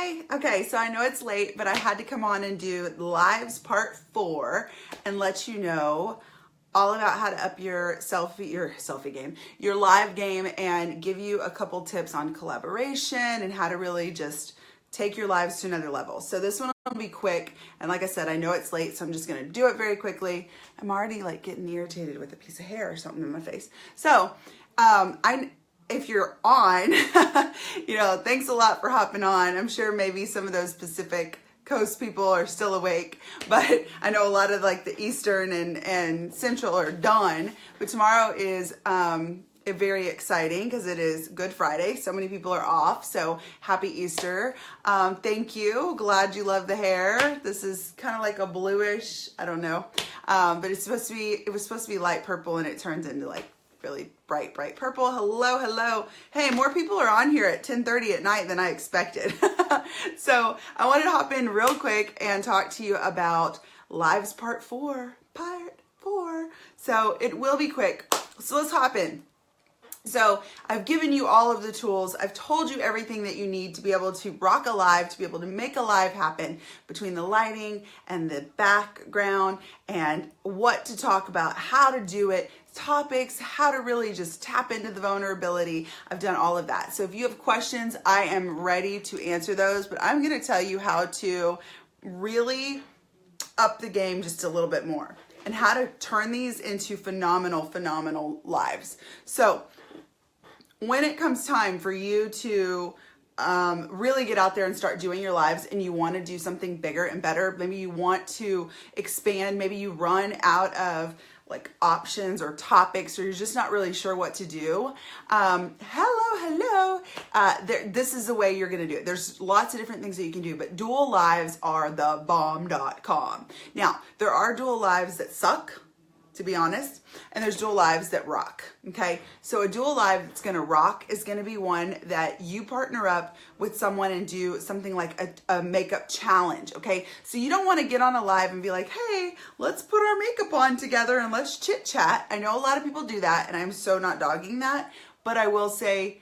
Hi. Okay, so I know it's late, but I had to come on and do lives part 4 and let you know all about how to up your selfie game, your live game, and give you a couple tips on collaboration and how to really just take your lives to another level. So this one will be quick, and like I said, I know it's late, so I'm just gonna do it very quickly. I'm already like getting irritated with a piece of hair or something in my face. So if you're on, thanks a lot for hopping on. I'm sure maybe some of those Pacific Coast people are still awake, but I know a lot of like the Eastern and Central are done. But tomorrow is very exciting because it is Good Friday. So many people are off. So happy Easter. Thank you. Glad you love the hair. This is kind of like a bluish, I don't know. But it was supposed to be light purple, and it turns into like really bright purple. Hello. Hey, more people are on here at 10:30 at night than I expected. So I wanted to hop in real quick and talk to you about lives part 4. So it will be quick. So let's hop in. So I've given you all of the tools. I've told you everything that you need to be able to rock a live, to be able to make a live happen, between the lighting and the background and what to talk about, how to do it, topics, how to really just tap into the vulnerability. I've done all of that. So if you have questions, I am ready to answer those, but I'm going to tell you how to really up the game just a little bit more and how to turn these into phenomenal lives. So when it comes time for you to really get out there and start doing your lives, and you want to do something bigger and better, maybe you want to expand, maybe you run out of like options or topics, or you're just not really sure what to do. Hello. This is the way you're going to do it. There's lots of different things that you can do, but dual lives are the bomb.com. Now, there are dual lives that suck, to be honest, and there's dual lives that rock, okay? So a dual live that's gonna rock is gonna be one that you partner up with someone and do something like a makeup challenge, okay? So you don't wanna get on a live and be like, hey, let's put our makeup on together and let's chit chat. I know a lot of people do that, and I'm so not dogging that, but I will say,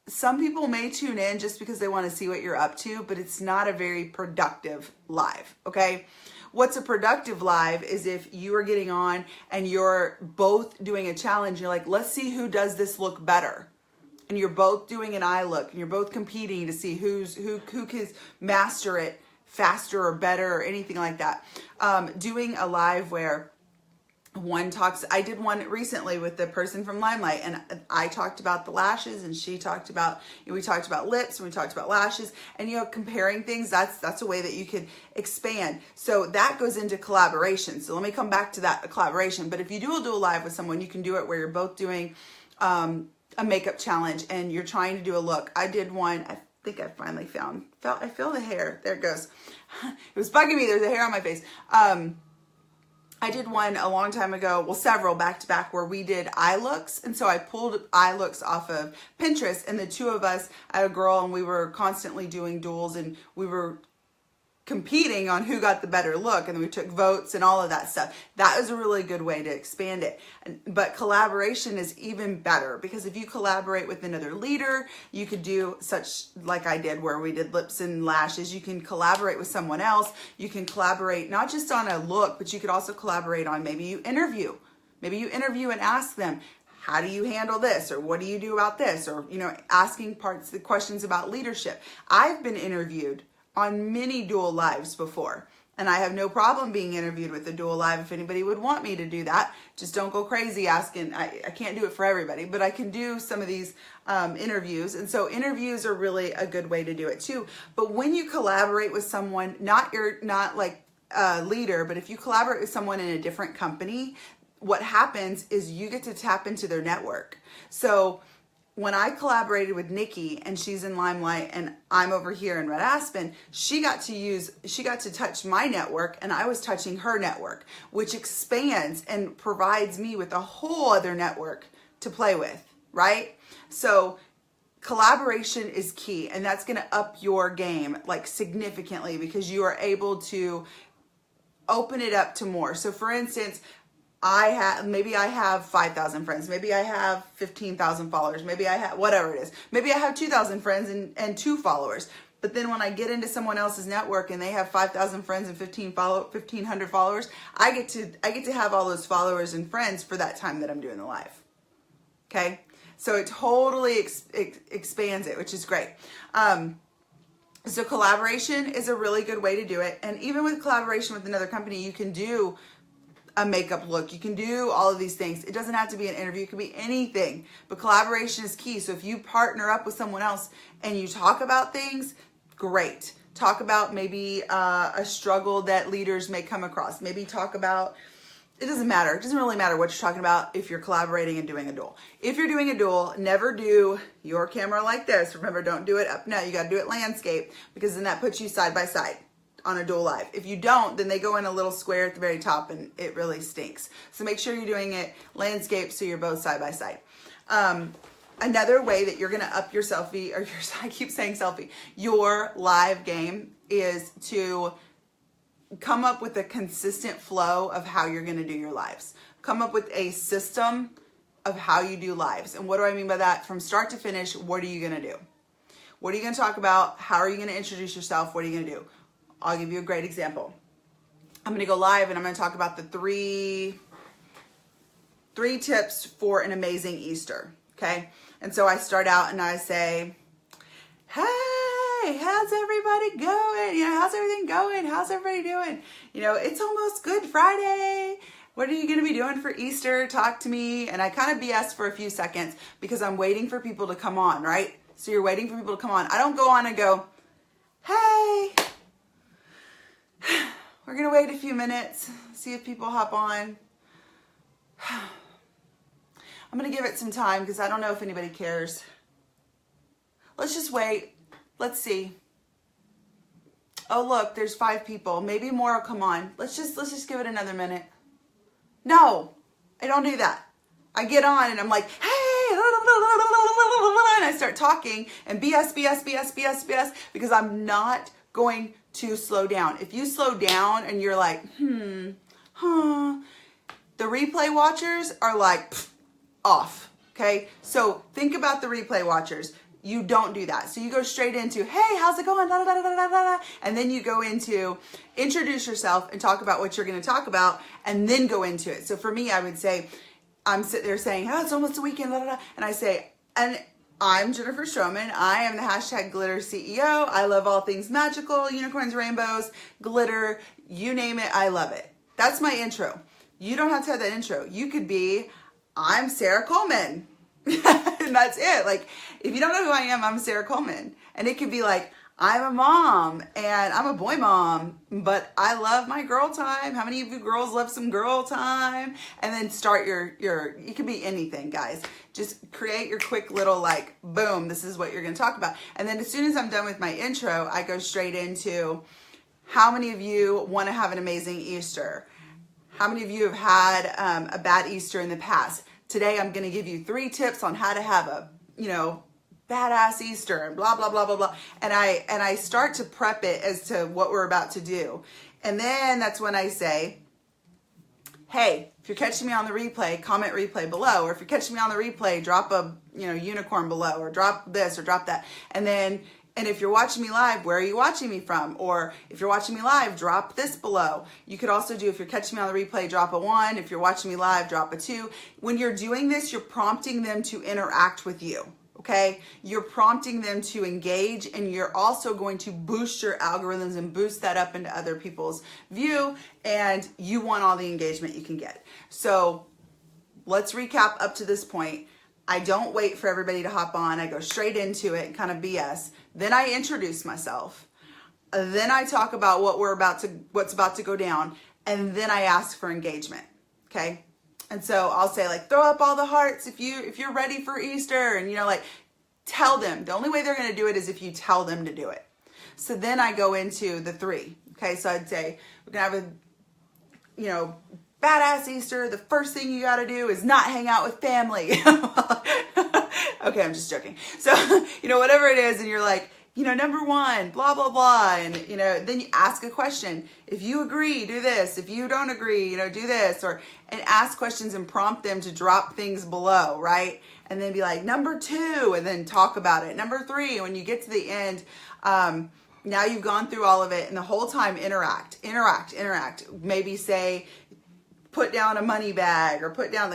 some people may tune in just because they wanna see what you're up to, but it's not a very productive live, okay? What's a productive live is if you are getting on and you're both doing a challenge. You're like, let's see who does this look better. And you're both doing an eye look, and you're both competing to see who can master it faster or better or anything like that. Doing a live where one talks, I did one recently with the person from Limelight, and I talked about the lashes, and she talked about, we talked about lips, and we talked about lashes, and comparing things, that's a way that you could expand. So that goes into collaboration. So let me come back to that collaboration. But if you do a dual live with someone, you can do it where you're both doing a makeup challenge and you're trying to do a look. I did one, I think I finally I feel the hair. There it goes. It was bugging me. There's a hair on my face. I did one a long time ago, well, several back to back, where we did eye looks. And so I pulled eye looks off of Pinterest, and the two of us, I had a girl, and we were constantly doing duels, and we were competing on who got the better look, and we took votes and all of that stuff. That was a really good way to expand it. But collaboration is even better, because if you collaborate with another leader, you could do such like I did where we did lips and lashes. You can collaborate with someone else. You can collaborate not just on a look, but you could also collaborate on maybe you interview and ask them, how do you handle this? Or what do you do about this? Or, asking the questions about leadership. I've been interviewed on many dual lives before, and I have no problem being interviewed with a dual live if anybody would want me to do that. Just don't go crazy asking. I can't do it for everybody, but I can do some of these interviews. And so interviews are really a good way to do it too. But when you collaborate with someone, not like a leader, but if you collaborate with someone in a different company, what happens is you get to tap into their network. So when I collaborated with Nikki, and she's in Limelight and I'm over here in Red Aspen, she got to touch my network, and I was touching her network, which expands and provides me with a whole other network to play with, right? So collaboration is key, and that's going to up your game like significantly, because you are able to open it up to more. So for instance, maybe I have 5,000 friends. Maybe I have 15,000 followers. Maybe I have, whatever it is. Maybe I have 2,000 friends and 2 followers. But then when I get into someone else's network and they have 5,000 friends and 1,500 followers, I get to have all those followers and friends for that time that I'm doing the live. Okay, so it totally expands it, which is great. So collaboration is a really good way to do it. And even with collaboration with another company, you can do a makeup look. You can do all of these things. It doesn't have to be an interview. It could be anything. But collaboration is key. So if you partner up with someone else and you talk about things, great. Talk about maybe a struggle that leaders may come across. Maybe talk about, it doesn't matter. It doesn't really matter what you're talking about if you're collaborating and doing a duel. If you're doing a duel, never do your camera like this. Remember, don't do it up. No, you got to do it landscape, because then that puts you side by side on a duel live. If you don't, then they go in a little square at the very top and it really stinks. So make sure you're doing it landscape so you're both side by side. Another way that you're going to up your selfie, or I keep saying selfie, your live game, is to come up with a consistent flow of how you're going to do your lives. Come up with a system of how you do lives. And what do I mean by that? From start to finish, what are you going to do? What are you going to talk about? How are you going to introduce yourself? What are you going to do? I'll give you a great example. I'm going to go live and I'm going to talk about the three tips for an amazing Easter. Okay. And so I start out and I say, hey, how's everybody going? How's everything going? How's everybody doing? It's almost Good Friday. What are you going to be doing for Easter? Talk to me. And I kind of BS for a few seconds because I'm waiting for people to come on, right? So you're waiting for people to come on. I don't go on and go, hey, we're going to wait a few minutes, see if people hop on. I'm going to give it some time because I don't know if anybody cares. Let's just wait. Let's see. Oh, look, there's 5 people. Maybe more will come on. Let's just give it another minute. No, I don't do that. I get on and I'm like, hey, and I start talking and BS, because I'm not going to slow down. If you slow down and you're like, the replay watchers are like, off. Okay. So think about the replay watchers. You don't do that. So you go straight into, hey, how's it going? Da, da, da, da, da, da. And then you go into introduce yourself and talk about what you're going to talk about and then go into it. So for me, I would say, I'm sitting there saying, oh, it's almost the weekend. Da, da, da. And I say, and I'm Jennifer Stroman. I am the #glitter CEO. I love all things magical, unicorns, rainbows, glitter, you name it. I love it. That's my intro. You don't have to have that intro. You could be, I'm Sarah Coleman. And that's it. Like, if you don't know who I am, I'm Sarah Coleman. And it could be like, I'm a mom and I'm a boy mom, but I love my girl time. How many of you girls love some girl time? And then start it could be anything, guys. Just create your quick little like, boom, this is what you're going to talk about. And then as soon as I'm done with my intro, I go straight into how many of you want to have an amazing Easter? How many of you have had a bad Easter in the past? Today, I'm going to give you 3 tips on how to have a, badass Easter and blah, blah, blah, blah, blah. And I start to prep it as to what we're about to do. And then that's when I say, hey, if you're catching me on the replay, comment replay below. Or if you're catching me on the replay, drop a, unicorn below, or drop this or drop that. And if you're watching me live, where are you watching me from? Or if you're watching me live, drop this below. You could also do, if you're catching me on the replay, drop a 1. If you're watching me live, drop a 2. When you're doing this, you're prompting them to interact with you, okay? You're prompting them to engage, and you're also going to boost your algorithms and boost that up into other people's view, and you want all the engagement you can get. So let's recap up to this point. I don't wait for everybody to hop on. I go straight into it and kind of BS. Then I introduce myself. Then I talk about what's about to go down. And then I ask for engagement. Okay. And so I'll say like, throw up all the hearts if you're ready for Easter, and tell them. The only way they're going to do it is if you tell them to do it. So then I go into the 3. Okay. So I'd say we're going to have a, badass Easter. The first thing you got to do is not hang out with family. Okay, I'm just joking. So, whatever it is, and you're like, number 1, blah, blah, blah. And, then you ask a question. If you agree, do this. If you don't agree, do this. And ask questions and prompt them to drop things below, right? and then be like, number 2, and then talk about it. Number 3, when you get to the end, now you've gone through all of it, and the whole time interact. Maybe say, put down a money bag, or put down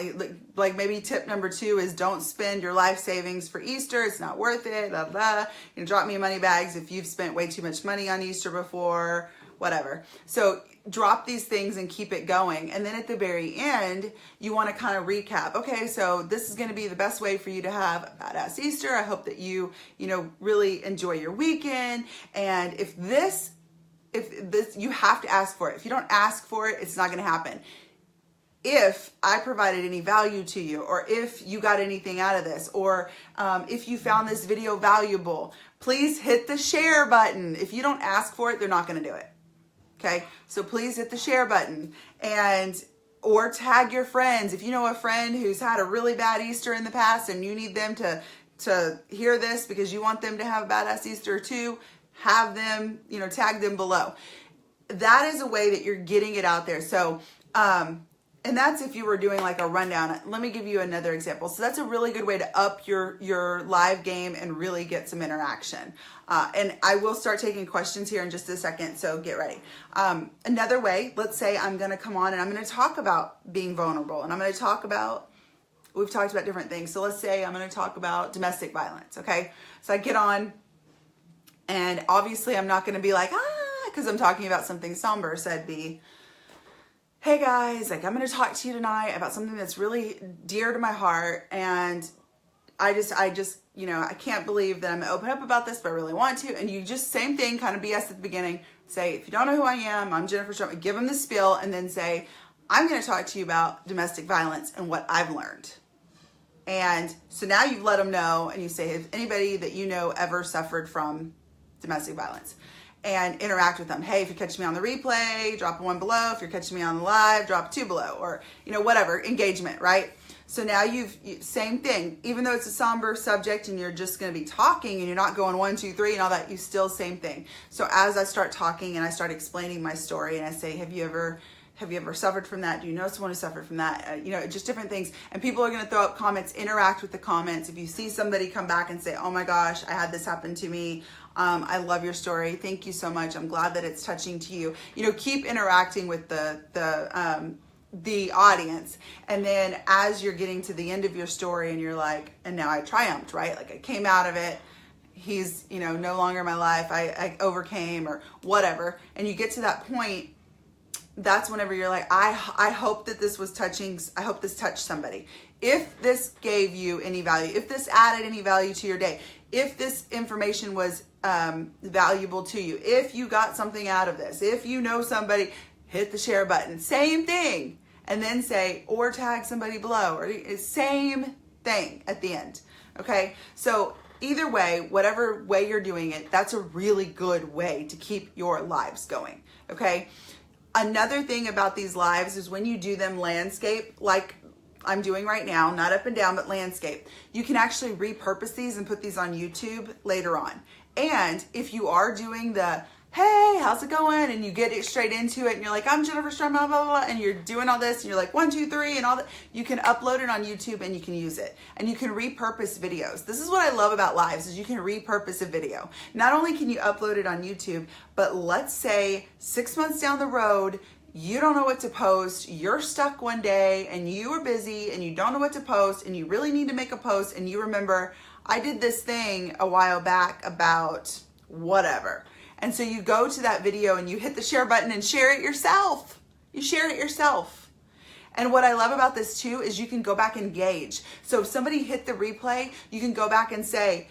like maybe tip number 2 is don't spend your life savings for Easter. It's not worth it. Blah, blah. You know, drop me money bags if you've spent way too much money on Easter before, whatever. So drop these things and keep it going. And then at the very end, you want to kind of recap. Okay, so this is going to be the best way for you to have a badass Easter. I hope that you really enjoy your weekend. And if this, you have to ask for it. If you don't ask for it, it's not going to happen. If I provided any value to you, or if you got anything out of this, or if you found this video valuable, please hit the share button. If you don't ask for it, they're not going to do it. Okay, so please hit the share button, or tag your friends. If you know a friend who's had a really bad Easter in the past and you need them to hear this because you want them to have a badass Easter too, have them, tag them below. That is a way that you're getting it out there. So, and that's if you were doing like a rundown. Let me give you another example. So that's a really good way to up your live game and really get some interaction. And I will start taking questions here in just a second, so get ready. Another way, let's say I'm going to come on and I'm going to talk about being vulnerable, and I'm going to talk about, we've talked about different things. So let's say I'm going to talk about domestic violence, okay? So I get on, and obviously I'm not going to be like, because I'm talking about something somber. So I'd be, hey guys, like I'm going to talk to you tonight about something that's really dear to my heart, and I just, I can't believe that I'm gonna open up about this, but I really want to. And you just, same thing, kind of BS at the beginning. Say, if you don't know who I am, I'm Jennifer Sherman. Give them the spiel, and then say, I'm going to talk to you about domestic violence and what I've learned. And so now you've let them know, and you say, if anybody that you know ever suffered from domestic violence, and interact with them. Hey, if you're catching me on the replay, drop a 1 below. If you're catching me on the live, drop a 2 below, or, whatever, engagement, right? So now same thing, even though it's a somber subject and you're just going to be talking and you're not going 1, 2, 3 and all that, you still same thing. So as I start talking and I start explaining my story, and I say, have you ever suffered from that? Do you know someone who suffered from that? Just different things. And people are going to throw up comments, interact with the comments. If you see somebody come back and say, oh my gosh, I had this happen to me. I love your story. Thank you so much. I'm glad that it's touching to you. Keep interacting with the audience. And then as you're getting to the end of your story and you're like, and now I triumphed, right? Like I came out of it. He's, no longer in my life. I overcame, or whatever. And you get to that point, that's whenever you're like, I hope that this was touching. I hope this touched somebody. If this gave you any value, if this added any value to your day, if this information was valuable to you, if you got something out of this, if you know somebody, hit the share button. Same thing. And then say, or tag somebody below, or same thing at the end. Okay. So either way, whatever way you're doing it, that's a really good way to keep your lives going. Okay. Another thing about these lives is when you do them landscape, like I'm doing right now, not up and down, but landscape, you can actually repurpose these and put these on YouTube later on. And if you are doing the, hey, how's it going? And you get it straight into it and you're like, I'm Jennifer Sherman, blah, blah, blah, and you're doing all this and you're like 1, 2, 3 and all that, you can upload it on YouTube and you can use it. And you can repurpose videos. This is what I love about lives, is you can repurpose a video. Not only can you upload it on YouTube, but let's say 6 months down the road, you don't know what to post, you're stuck one day and you are busy and you don't know what to post and you really need to make a post, and you remember, I did this thing a while back about whatever. And so you go to that video and you hit the share button and share it yourself. You share it yourself. And what I love about this too is you can go back and engage. So if somebody hit the replay, you can go back and say,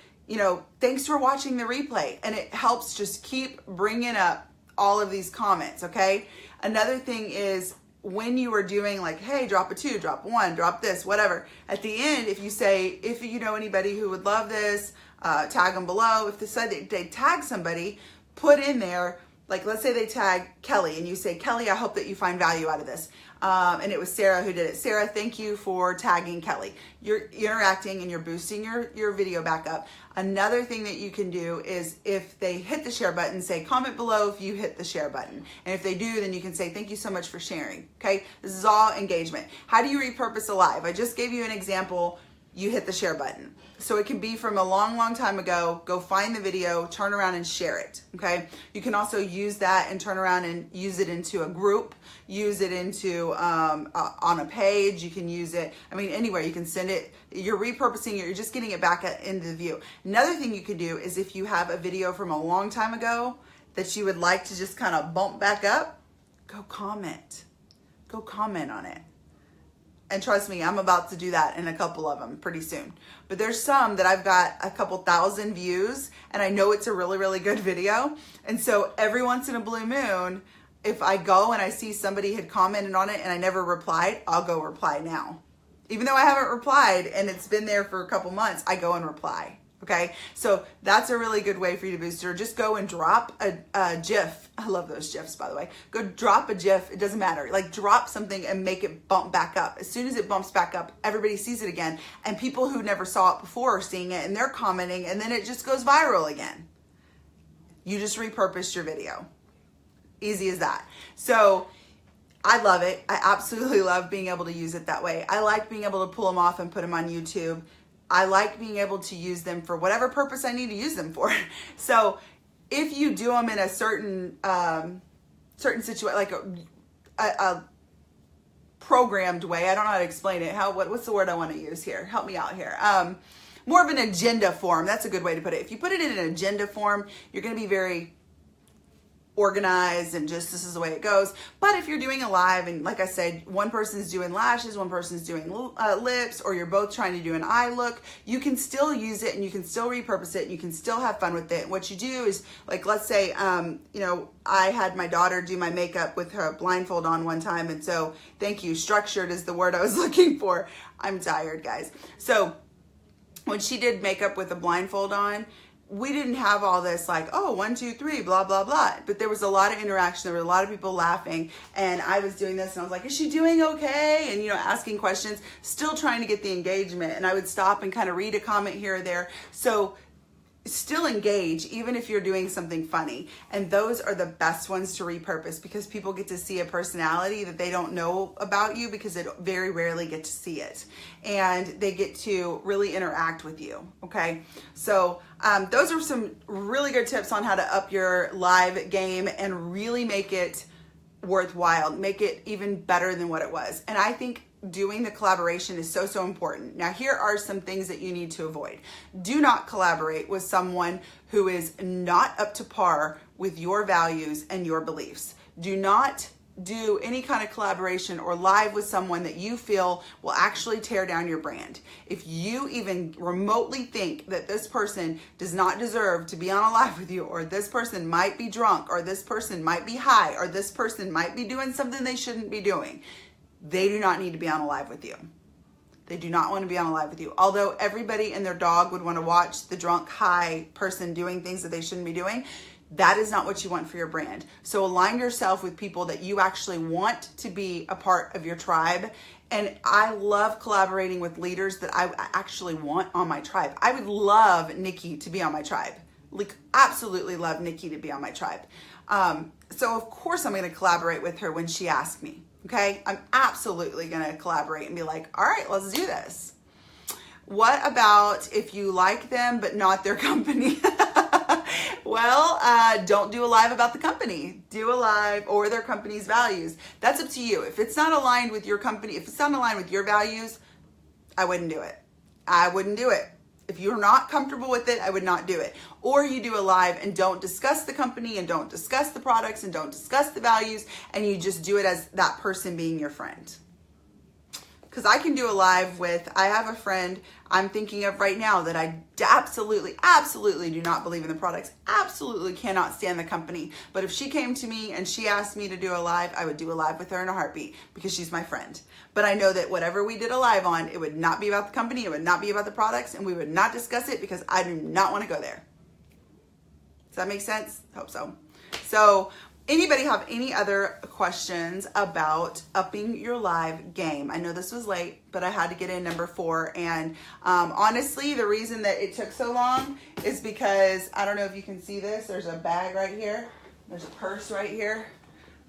thanks for watching the replay. And it helps just keep bringing up all of these comments, okay? Another thing is when you are doing like, hey, drop a 2, drop 1, drop this, whatever. At the end, if you say, if you know anybody who would love this, tag them below. If they tag somebody, put in there, like let's say they tag Kelly and you say, Kelly, I hope that you find value out of this. And it was Sarah who did it. Sarah, thank you for tagging Kelly. You're interacting and you're boosting your video back up. Another thing that you can do is if they hit the share button, say comment below if you hit the share button. And if they do, then you can say, thank you so much for sharing. Okay. This is all engagement. How do you repurpose a live? I just gave you an example you hit the share button. So it can be from a long, long time ago. Go find the video, turn around and share it, okay? You can also use that and turn around and use it into a group, use it into on a page. You can use it, I mean, anywhere. You can send it. You're repurposing it. You're just getting it back into the view. Another thing you could do is if you have a video from a long time ago that you would like to just kind of bump back up, go comment. Go comment on it. And trust me, I'm about to do that in a couple of them pretty soon. But there's some that I've got a couple thousand views and I know it's a really, really good video. And so every once in a blue moon, if I go and I see somebody had commented on it and I never replied, I'll go reply now. Even though I haven't replied and it's been there for a couple months, I go and reply. Okay, so that's a really good way for you to boost her. Just go and drop a GIF. I love those GIFs, by the way. Go drop a GIF. It doesn't matter. Like drop something and make it bump back up. As soon as it bumps back up, everybody sees it again. And people who never saw it before are seeing it and they're commenting and then it just goes viral again. You just repurposed your video. Easy as that. So I love it. I absolutely love being able to use it that way. I like being able to pull them off and put them on YouTube. I like being able to use them for whatever purpose I need to use them for. So if you do them in a certain situation, like a programmed way, I don't know how to explain it. What's the word I want to use here? Help me out here. More of an agenda form. That's a good way to put it. If you put it in an agenda form, you're going to be very organized and just this is the way it goes. But if you're doing a live and like I said, one person's doing lashes, one person's doing lips, or you're both trying to do an eye look, you can still use it and you can still repurpose it and you can still have fun with it. What you do is, like, let's say, you know, I had my daughter do my makeup with her blindfold on one time. And so thank you. Structured is the word I was looking for. I'm tired, guys. So when she did makeup with a blindfold on, we didn't have all this like, oh, 1, 2, 3, blah, blah, blah. But there was a lot of interaction. There were a lot of people laughing. And I was doing this and I was like, is she doing okay? And, you know, asking questions, still trying to get the engagement. And I would stop and kind of read a comment here or there. So still engage, even if you're doing something funny. And those are the best ones to repurpose because people get to see a personality that they don't know about you because they very rarely get to see it. And they get to really interact with you, okay? So those are some really good tips on how to up your live game and really make it worthwhile, make it even better than what it was. And I think doing the collaboration is so, so important. Now, here are some things that you need to avoid. Do not collaborate with someone who is not up to par with your values and your beliefs. Do not do any kind of collaboration or live with someone that you feel will actually tear down your brand. If you even remotely think that this person does not deserve to be on a live with you, or this person might be drunk, or this person might be high, or this person might be doing something they shouldn't be doing, they do not need to be on a live with you. They do not want to be on a live with you. Although everybody and their dog would want to watch the drunk, high person doing things that they shouldn't be doing, that is not what you want for your brand. So align yourself with people that you actually want to be a part of your tribe. And I love collaborating with leaders that I actually want on my tribe. I would love Nikki to be on my tribe. Like, absolutely love Nikki to be on my tribe. So of course I'm going to collaborate with her when she asks me. Okay, I'm absolutely going to collaborate and be like, all right, let's do this. What about if you like them but not their company? Well, don't do a live about the company. Do a live or their company's values. That's up to you. If it's not aligned with your company, if it's not aligned with your values, I wouldn't do it. I wouldn't do it. If you're not comfortable with it, I would not do it. Or you do a live and don't discuss the company and don't discuss the products and don't discuss the values, and you just do it as that person being your friend. Because I can do a live with, I have a friend I'm thinking of right now that I absolutely, absolutely do not believe in the products, absolutely cannot stand the company. But if she came to me and she asked me to do a live, I would do a live with her in a heartbeat because she's my friend. But I know that whatever we did a live on, it would not be about the company, it would not be about the products, and we would not discuss it because I do not want to go there. Does that make sense? Hope so. So, anybody have any other questions about upping your live game? I know this was late, but I had to get in number 4. And honestly, the reason that it took so long is because, I don't know if you can see this, there's a bag right here. There's a purse right here.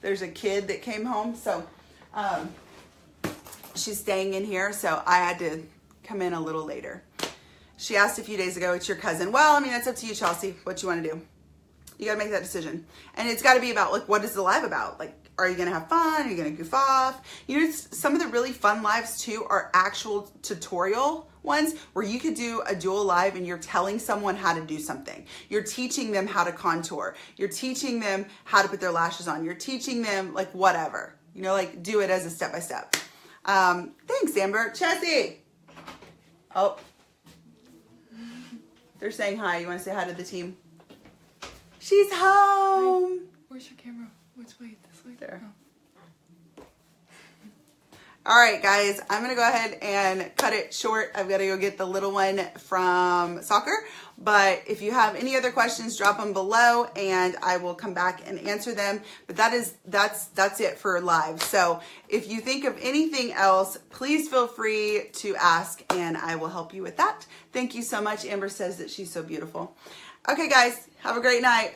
There's a kid that came home. So she's staying in here. So I had to come in a little later. She asked a few days ago, it's your cousin. Well, I mean, that's up to you, Chelsea, what you want to do. You got to make that decision. And it's got to be about, like, what is the live about? Like, are you going to have fun? Are you going to goof off? You know, some of the really fun lives, too, are actual tutorial ones where you could do a dual live and you're telling someone how to do something. You're teaching them how to contour. You're teaching them how to put their lashes on. You're teaching them, like, whatever. You know, like, do it as a step-by-step. Thanks, Amber. Chessie! Oh. They're saying hi. You want to say hi to the team? She's home. Hi. Where's your camera? Which way? This way? There. Oh. All right, guys. I'm going to go ahead and cut it short. I've got to go get the little one from soccer. But if you have any other questions, drop them below and I will come back and answer them. But that's it for live. So if you think of anything else, please feel free to ask and I will help you with that. Thank you so much. Amber says that she's so beautiful. Okay, guys. Have a great night.